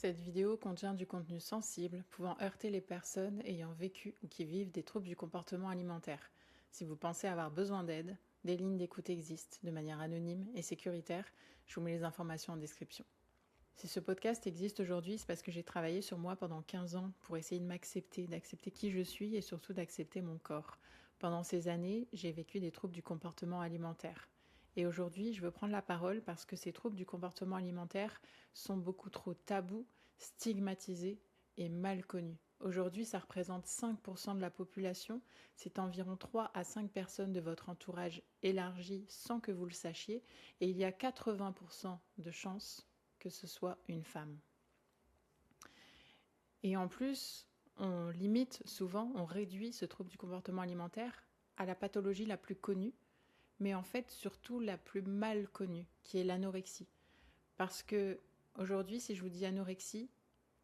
Cette vidéo contient du contenu sensible pouvant heurter les personnes ayant vécu ou qui vivent des troubles du comportement alimentaire. Si vous pensez avoir besoin d'aide, des lignes d'écoute existent de manière anonyme et sécuritaire. Je vous mets les informations en description. Si ce podcast existe aujourd'hui, c'est parce que j'ai travaillé sur moi pendant 15 ans pour essayer de m'accepter, d'accepter qui je suis et surtout d'accepter mon corps. Pendant ces années, j'ai vécu des troubles du comportement alimentaire. Et aujourd'hui, je veux prendre la parole parce que ces troubles du comportement alimentaire sont beaucoup trop tabous, stigmatisés et mal connus. Aujourd'hui, ça représente 5% de la population. C'est environ 3 à 5 personnes de votre entourage élargi sans que vous le sachiez. Et il y a 80% de chances que ce soit une femme. Et en plus, on limite souvent, on réduit ce trouble du comportement alimentaire à la pathologie la plus connue, mais en fait surtout la plus mal connue, qui est l'anorexie. Parce que aujourd'hui, si je vous dis anorexie,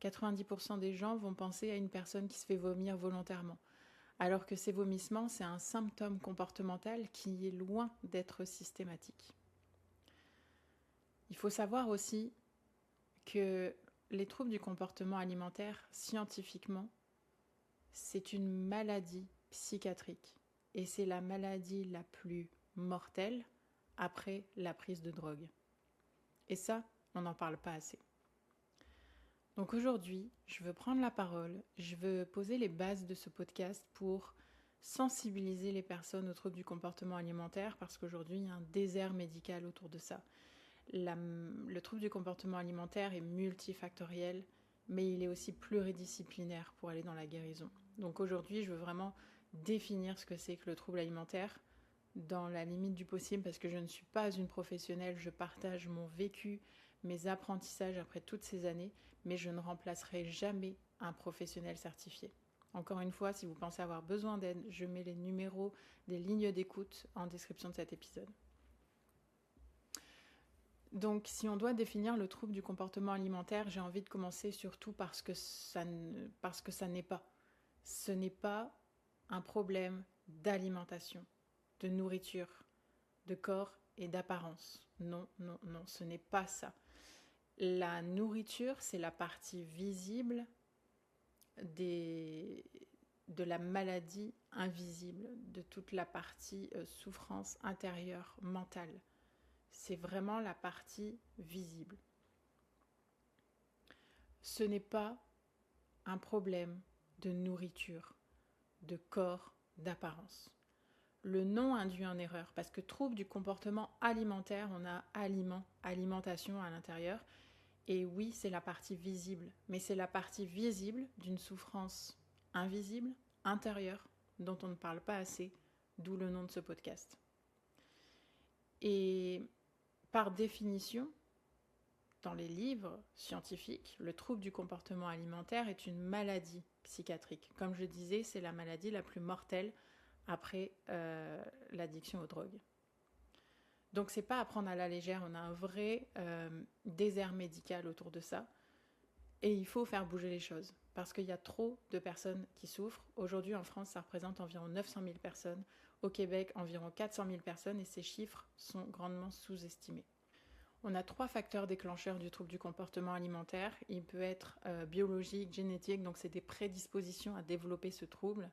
90% des gens vont penser à une personne qui se fait vomir volontairement. Alors que ces vomissements, c'est un symptôme comportemental qui est loin d'être systématique. Il faut savoir aussi que les troubles du comportement alimentaire, scientifiquement, c'est une maladie psychiatrique. Et c'est la maladie la plus mortelle après la prise de drogue. Et ça, on n'en parle pas assez. Donc aujourd'hui, je veux prendre la parole, je veux poser les bases de ce podcast pour sensibiliser les personnes aux troubles du comportement alimentaire parce qu'aujourd'hui, il y a un désert médical autour de ça. Le trouble du comportement alimentaire est multifactoriel, mais il est aussi pluridisciplinaire pour aller dans la guérison. Donc aujourd'hui, je veux vraiment définir ce que c'est que le trouble alimentaire dans la limite du possible parce que je ne suis pas une professionnelle, je partage mon vécu, mes apprentissages après toutes ces années, mais je ne remplacerai jamais un professionnel certifié. Encore une fois, si vous pensez avoir besoin d'aide, je mets les numéros des lignes d'écoute en description de cet épisode. Donc, si on doit définir le trouble du comportement alimentaire, j'ai envie de commencer surtout parce que ça n'est pas. Ce n'est pas un problème d'alimentation, de nourriture, de corps et d'apparence. Non, non, non, ce n'est pas ça. La nourriture, c'est la partie visible de la maladie invisible, de toute la partie souffrance intérieure, mentale. C'est vraiment la partie visible. Ce n'est pas un problème de nourriture, de corps, d'apparence. Le nom induit en erreur parce que trouble du comportement alimentaire, on a aliment, alimentation à l'intérieur. Et oui, c'est la partie visible, mais c'est la partie visible d'une souffrance invisible, intérieure, dont on ne parle pas assez, d'où le nom de ce podcast. Et par définition, dans les livres scientifiques, le trouble du comportement alimentaire est une maladie psychiatrique. Comme je disais, c'est la maladie la plus mortelle après l'addiction aux drogues. Donc c'est pas à prendre à la légère, on a un vrai désert médical autour de ça. Et il faut faire bouger les choses, parce qu'il y a trop de personnes qui souffrent. Aujourd'hui en France, ça représente environ 900 000 personnes. Au Québec, environ 400 000 personnes, et ces chiffres sont grandement sous-estimés. On a 3 facteurs déclencheurs du trouble du comportement alimentaire. Il peut être biologique, génétique, donc c'est des prédispositions à développer ce trouble.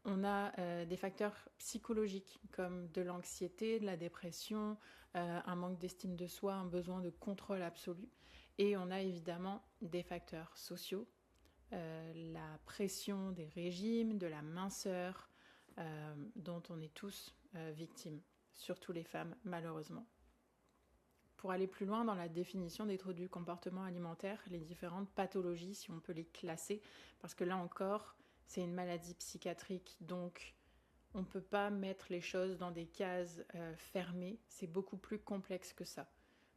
On a des facteurs psychologiques comme de l'anxiété, de la dépression, un manque d'estime de soi, un besoin de contrôle absolu. Et on a évidemment des facteurs sociaux, la pression des régimes, de la minceur, dont on est tous victimes, surtout les femmes malheureusement. Pour aller plus loin dans la définition des troubles du comportement alimentaire, les différentes pathologies, si on peut les classer, parce que là encore, c'est une maladie psychiatrique, donc on ne peut pas mettre les choses dans des cases fermées, c'est beaucoup plus complexe que ça.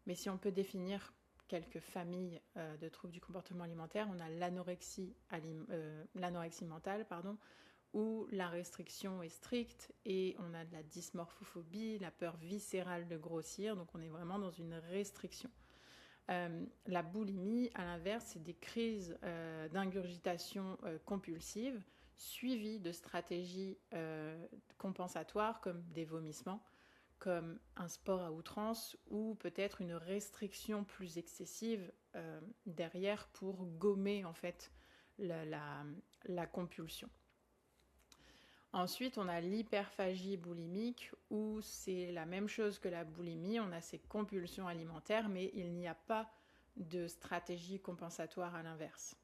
Mais si on peut définir quelques familles de troubles du comportement alimentaire, on a l'anorexie mentale, où la restriction est stricte et on a de la dysmorphophobie, la peur viscérale de grossir, donc on est vraiment dans une restriction. La boulimie, à l'inverse, c'est des crises d'ingurgitation compulsive suivies de stratégies compensatoires comme des vomissements, comme un sport à outrance ou peut-être une restriction plus excessive derrière pour gommer en fait la compulsion. Ensuite, on a l'hyperphagie boulimique où c'est la même chose que la boulimie, on a ces compulsions alimentaires mais il n'y a pas de stratégie compensatoire à l'inverse.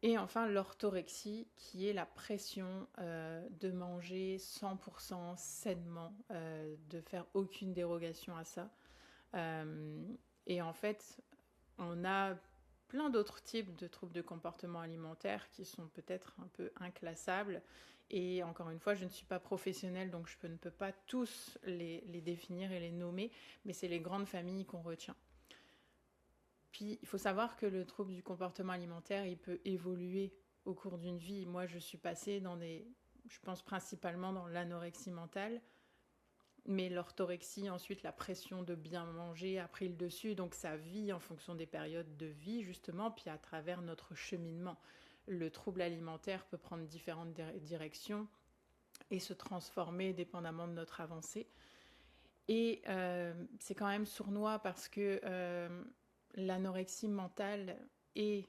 Et enfin, l'orthorexie, qui est la pression de manger 100% sainement, de faire aucune dérogation à ça. Et en fait, on a plein d'autres types de troubles de comportement alimentaire qui sont peut-être un peu inclassables. Et encore une fois, je ne suis pas professionnelle, donc je ne peux pas tous les définir et les nommer, mais c'est les grandes familles qu'on retient. Puis, il faut savoir que le trouble du comportement alimentaire, il peut évoluer au cours d'une vie. Moi, je suis passée je pense principalement dans l'anorexie mentale, mais l'orthorexie, ensuite, la pression de bien manger a pris le dessus, donc ça vit en fonction des périodes de vie, justement, puis à travers notre cheminement. Le trouble alimentaire peut prendre différentes directions et se transformer dépendamment de notre avancée. Et c'est quand même sournois parce que l'anorexie mentale et,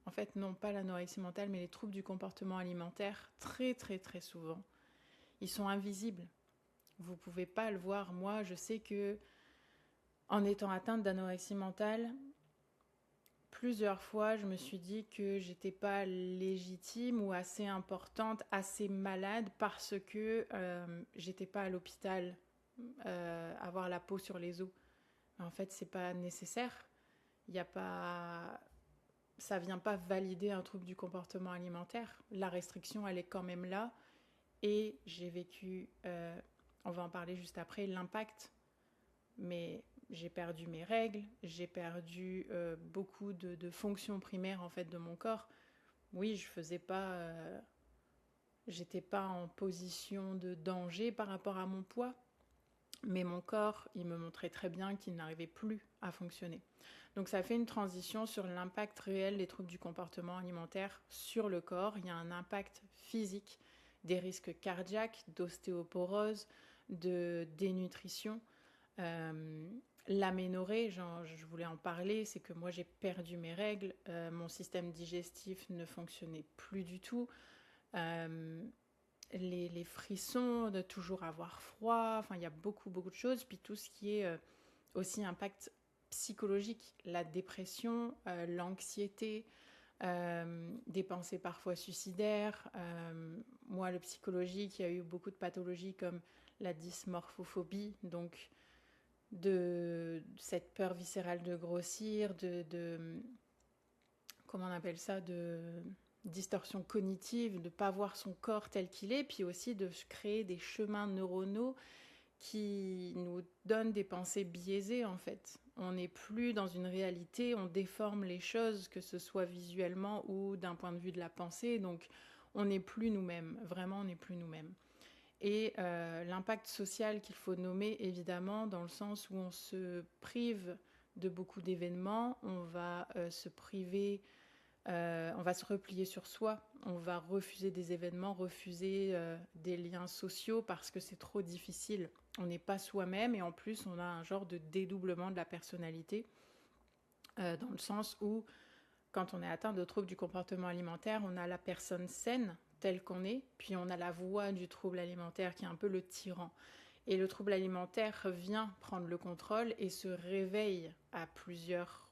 en fait, non pas l'anorexie mentale, mais les troubles du comportement alimentaire, très très très souvent, ils sont invisibles. Vous ne pouvez pas le voir. Moi, je sais que en étant atteinte d'anorexie mentale, plusieurs fois, je me suis dit que j'étais pas légitime ou assez importante, assez malade parce que j'étais pas à l'hôpital avoir la peau sur les os. En fait, c'est pas nécessaire. Il y a pas, ça vient pas valider un trouble du comportement alimentaire. La restriction, elle est quand même là. Et j'ai vécu, on va en parler juste après, l'impact. Mais j'ai perdu mes règles, j'ai perdu beaucoup de fonctions primaires en fait de mon corps. Oui, je faisais pas, j'étais pas en position de danger par rapport à mon poids, mais mon corps, il me montrait très bien qu'il n'arrivait plus à fonctionner. Donc ça fait une transition sur l'impact réel des troubles du comportement alimentaire sur le corps. Il y a un impact physique, des risques cardiaques, d'ostéoporose, de dénutrition. L'aménorrhée, je voulais en parler, c'est que moi j'ai perdu mes règles, mon système digestif ne fonctionnait plus du tout. Les frissons, de toujours avoir froid, enfin il y a beaucoup de choses, puis tout ce qui est aussi impact psychologique, la dépression, l'anxiété, des pensées parfois suicidaires. Moi, le psychologique, il y a eu beaucoup de pathologies comme la dysmorphophobie, donc de cette peur viscérale de grossir, comment on appelle ça, de distorsion cognitive, de ne pas voir son corps tel qu'il est, puis aussi de créer des chemins neuronaux qui nous donnent des pensées biaisées en fait. On n'est plus dans une réalité, on déforme les choses, que ce soit visuellement ou d'un point de vue de la pensée, donc on n'est plus nous-mêmes, vraiment on n'est plus nous-mêmes. Et l'impact social qu'il faut nommer évidemment dans le sens où on se prive de beaucoup d'événements, on va se priver, on va se replier sur soi, on va refuser des événements, refuser des liens sociaux parce que c'est trop difficile. On n'est pas soi-même et en plus on a un genre de dédoublement de la personnalité dans le sens où quand on est atteint de troubles du comportement alimentaire, on a la personne saine telle qu'on est, puis on a la voix du trouble alimentaire qui est un peu le tyran. Et le trouble alimentaire vient prendre le contrôle et se réveille à plusieurs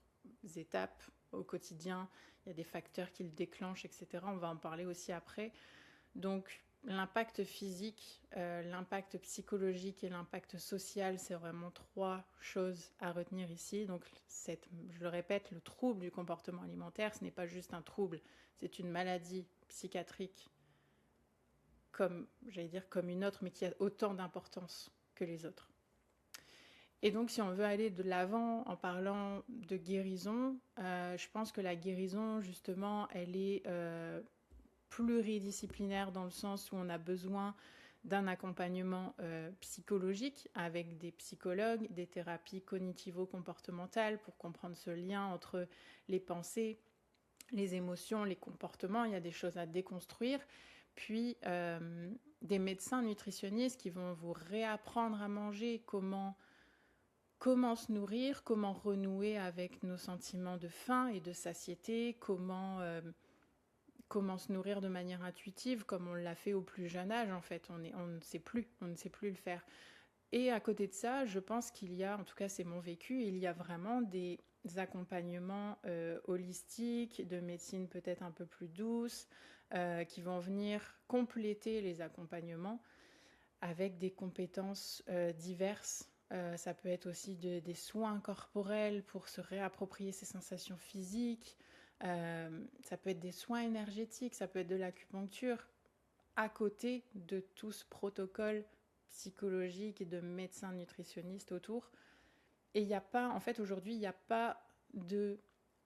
étapes au quotidien. Il y a des facteurs qui le déclenchent, etc. On va en parler aussi après. Donc l'impact physique, l'impact psychologique et l'impact social, c'est vraiment 3 choses à retenir ici. Donc je le répète, le trouble du comportement alimentaire, ce n'est pas juste un trouble, c'est une maladie psychiatrique comme une autre, mais qui a autant d'importance que les autres. Et donc, si on veut aller de l'avant en parlant de guérison, je pense que la guérison, justement, elle est pluridisciplinaire dans le sens où on a besoin d'un accompagnement psychologique avec des psychologues, des thérapies cognitivo-comportementales pour comprendre ce lien entre les pensées, les émotions, les comportements. Il y a des choses à déconstruire. puis des médecins nutritionnistes qui vont vous réapprendre à manger, comment se nourrir, comment renouer avec nos sentiments de faim et de satiété, comment se nourrir de manière intuitive, comme on l'a fait au plus jeune âge en fait. On ne sait plus le faire. Et à côté de ça, je pense qu'il y a, en tout cas c'est mon vécu, il y a vraiment des accompagnements holistiques, de médecine peut-être un peu plus douce, qui vont venir compléter les accompagnements avec des compétences diverses. Ça peut être aussi des soins corporels pour se réapproprier ses sensations physiques. Ça peut être des soins énergétiques, ça peut être de l'acupuncture, à côté de tout ce protocole psychologique et de médecins nutritionnistes autour. Et il n'y a pas, en fait, aujourd'hui, il n'y a pas de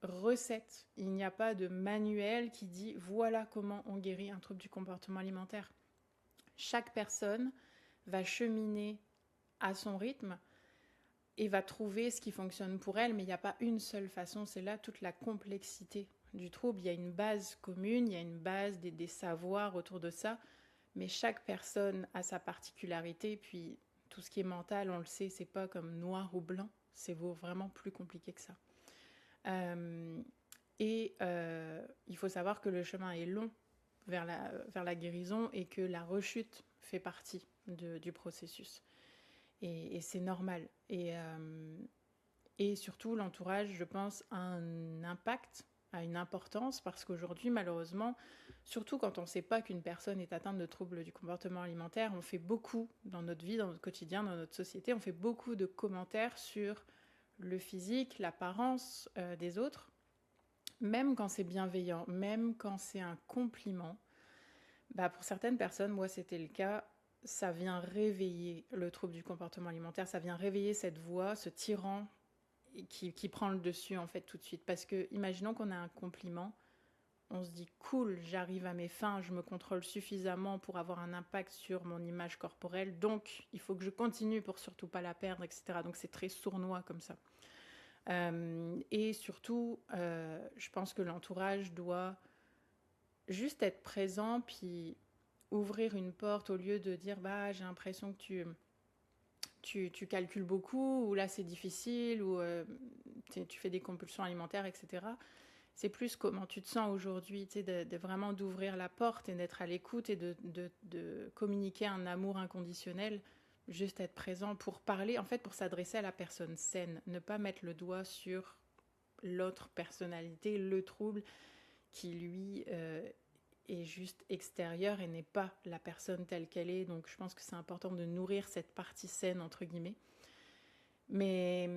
recette, il n'y a pas de manuel qui dit voilà comment on guérit un trouble du comportement alimentaire. Chaque personne va cheminer à son rythme et va trouver ce qui fonctionne pour elle, mais il n'y a pas une seule façon. C'est là toute la complexité du trouble. Il y a une base commune, il y a une base des savoirs autour de ça, mais chaque personne a sa particularité. Puis tout ce qui est mental, on le sait, c'est pas comme noir ou blanc, c'est vraiment plus compliqué que ça. Il faut savoir que le chemin est long vers la guérison et que la rechute fait partie du processus. Et c'est normal. Et surtout, l'entourage, je pense, a un impact, a une importance, parce qu'aujourd'hui, malheureusement, surtout quand on ne sait pas qu'une personne est atteinte de troubles du comportement alimentaire, on fait beaucoup dans notre vie, dans notre quotidien, dans notre société, on fait beaucoup de commentaires sur le physique, l'apparence des autres, même quand c'est bienveillant, même quand c'est un compliment. Pour certaines personnes, moi c'était le cas, ça vient réveiller le trouble du comportement alimentaire, ça vient réveiller cette voix, ce tyran qui prend le dessus en fait tout de suite. Parce que imaginons qu'on a un compliment, on se dit cool, j'arrive à mes fins, je me contrôle suffisamment pour avoir un impact sur mon image corporelle, donc il faut que je continue pour surtout pas la perdre, etc. Donc c'est très sournois comme ça. Et surtout, je pense que l'entourage doit juste être présent, puis ouvrir une porte au lieu de dire j'ai l'impression que tu calcules beaucoup, ou là c'est difficile, ou tu fais des compulsions alimentaires, etc. C'est plus comment tu te sens aujourd'hui, de vraiment d'ouvrir la porte et d'être à l'écoute et de communiquer un amour inconditionnel, juste être présent pour parler, en fait pour s'adresser à la personne saine, ne pas mettre le doigt sur l'autre personnalité, le trouble qui lui est juste extérieur et n'est pas la personne telle qu'elle est. Donc je pense que c'est important de nourrir cette partie saine entre guillemets. Mais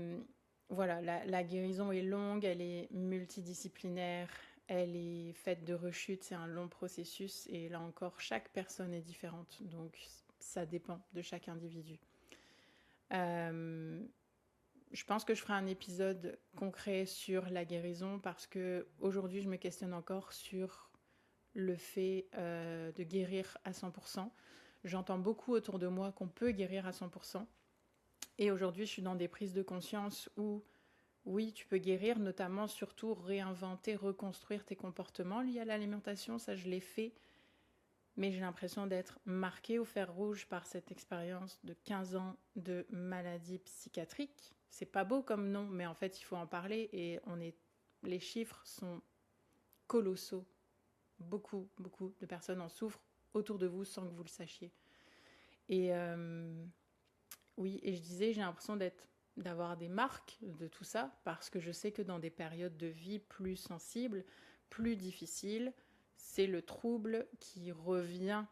voilà, la guérison est longue, elle est multidisciplinaire, elle est faite de rechutes, c'est un long processus et là encore chaque personne est différente, donc ça dépend de chaque individu. Je pense que je ferai un épisode concret sur la guérison parce que aujourd'hui je me questionne encore sur le fait de guérir à 100%. J'entends beaucoup autour de moi qu'on peut guérir à 100%. Et aujourd'hui, je suis dans des prises de conscience où, oui, tu peux guérir, notamment, surtout, réinventer, reconstruire tes comportements liés à l'alimentation. Ça, je l'ai fait. Mais j'ai l'impression d'être marquée au fer rouge par cette expérience de 15 ans de maladie psychiatrique. C'est pas beau comme nom, mais en fait, il faut en parler. Et les chiffres sont colossaux. Beaucoup, beaucoup de personnes en souffrent autour de vous sans que vous le sachiez. Et oui, et je disais, j'ai l'impression d'avoir des marques de tout ça, parce que je sais que dans des périodes de vie plus sensibles, plus difficiles, c'est le trouble qui revient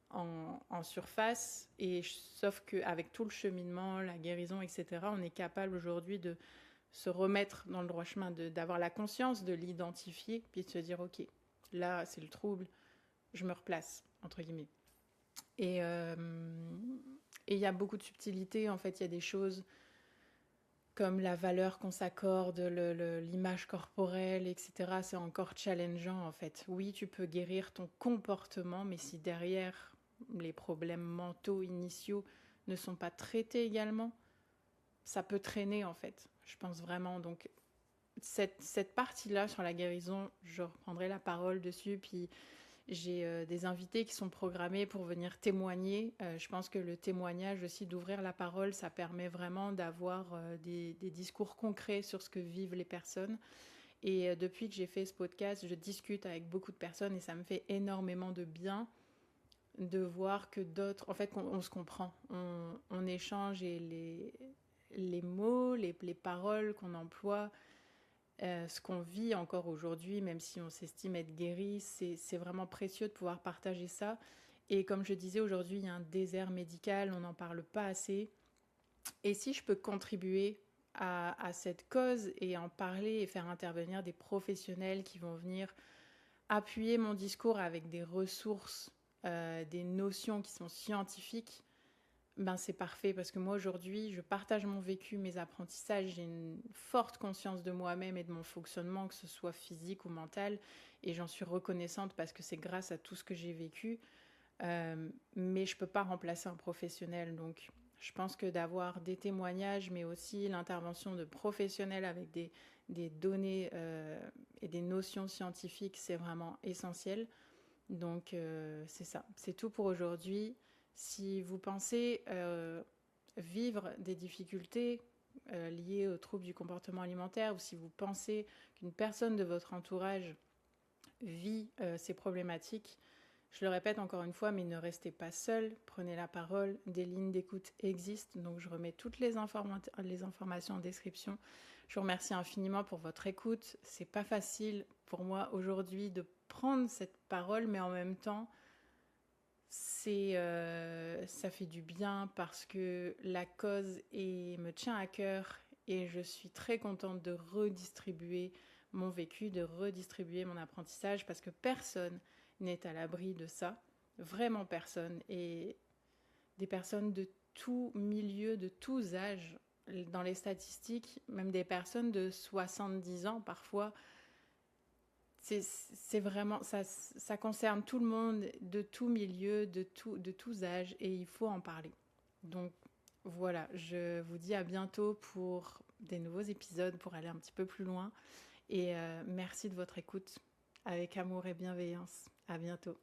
en surface, et sauf qu'avec tout le cheminement, la guérison, etc., on est capable aujourd'hui de se remettre dans le droit chemin, d'avoir la conscience, de l'identifier, puis de se dire, ok, là, c'est le trouble, je me replace, entre guillemets. Et il y a beaucoup de subtilités, en fait, il y a des choses comme la valeur qu'on s'accorde, l'image corporelle, etc. C'est encore challengeant, en fait. Oui, tu peux guérir ton comportement, mais si derrière, les problèmes mentaux initiaux ne sont pas traités également, ça peut traîner, en fait. Je pense vraiment. Donc, cette partie-là sur la guérison, je reprendrai la parole dessus, puis J'ai des invités qui sont programmés pour venir témoigner. Je pense que le témoignage aussi, d'ouvrir la parole, ça permet vraiment d'avoir des discours concrets sur ce que vivent les personnes. Et depuis que j'ai fait ce podcast, je discute avec beaucoup de personnes et ça me fait énormément de bien de voir que d'autres, en fait, on se comprend, on échange et les mots, les paroles qu'on emploie, ce qu'on vit encore aujourd'hui, même si on s'estime être guéri, c'est vraiment précieux de pouvoir partager ça. Et comme je disais, aujourd'hui, il y a un désert médical, on n'en parle pas assez. Et si je peux contribuer à cette cause et en parler et faire intervenir des professionnels qui vont venir appuyer mon discours avec des ressources, des notions qui sont scientifiques, ben c'est parfait parce que moi aujourd'hui, je partage mon vécu, mes apprentissages, j'ai une forte conscience de moi-même et de mon fonctionnement, que ce soit physique ou mental, et j'en suis reconnaissante parce que c'est grâce à tout ce que j'ai vécu. Mais je ne peux pas remplacer un professionnel, donc je pense que d'avoir des témoignages, mais aussi l'intervention de professionnels avec des données et des notions scientifiques, c'est vraiment essentiel. Donc c'est ça, c'est tout pour aujourd'hui. Si vous pensez vivre des difficultés liées aux troubles du comportement alimentaire, ou si vous pensez qu'une personne de votre entourage vit ces problématiques, je le répète encore une fois, mais ne restez pas seul, prenez la parole, des lignes d'écoute existent, donc je remets toutes les informations en description. Je vous remercie infiniment pour votre écoute. C'est pas facile pour moi aujourd'hui de prendre cette parole, mais en même temps, ça fait du bien parce que la cause me tient à cœur et je suis très contente de redistribuer mon vécu, de redistribuer mon apprentissage parce que personne n'est à l'abri de ça, vraiment personne. Et des personnes de tout milieu, de tous âges, dans les statistiques, même des personnes de 70 ans parfois, c'est vraiment, ça concerne tout le monde, de tout milieu, de tous âges, et il faut en parler. Donc voilà, je vous dis à bientôt pour des nouveaux épisodes, pour aller un petit peu plus loin. Et merci de votre écoute, avec amour et bienveillance. À bientôt.